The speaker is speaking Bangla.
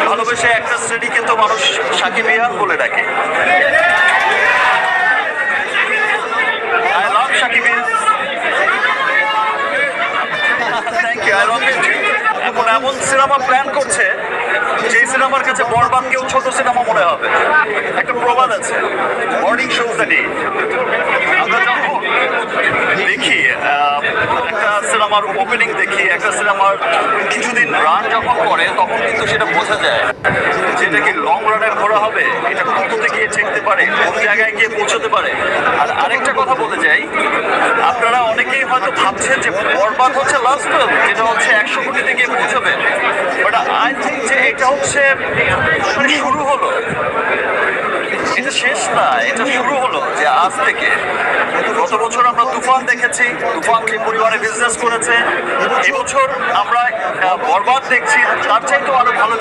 ভালোবেসে একটা শ্রেণী কিন্তু মানুষ সাকিবিয়ান বলে ডাকে। I love সাকিবিয়ান। Thank you, I love it. এখন এমন সিনেমা প্ল্যান করছে যে সিনেমার কাছে বরবাদকেও ছোট সিনেমা মনে হবে। একটা প্রবাদ আছে, মর্নিং শোজ দ্য ডে। আমরা যখন দেখি একটা সিনেমার ওপেনিং দেখি, একটা সিনেমার কিছুদিন রান যখন করে, তখন কিন্তু সেটা বোঝা যায় যেটা কি লং রানের ঘোরা হবে, এটা কততে গিয়ে ঠেকতে পারে, কোন জায়গায় গিয়ে পৌঁছতে পারে। আর আরেকটা কথা বলে যাই, আপনারা অনেকেই হয়তো ভাবছেন যে বরবাদ হচ্ছে লাস্ট ফিল্ম, যেটা হচ্ছে 100 কোটিতে গিয়ে পৌঁছবে, বাট আই থিঙ্ক যে এটা হচ্ছে শুরু হলো, এটা শেষ না, এটা শুরু হলো। যে আজ থেকে গত বছর আমরা তুফান দেখেছি, তুফান যে পরিমাণে বিজনেস করেছে, এবছর আমরা বরবাদ দেখছি, তার চাইতেও আরো ভালো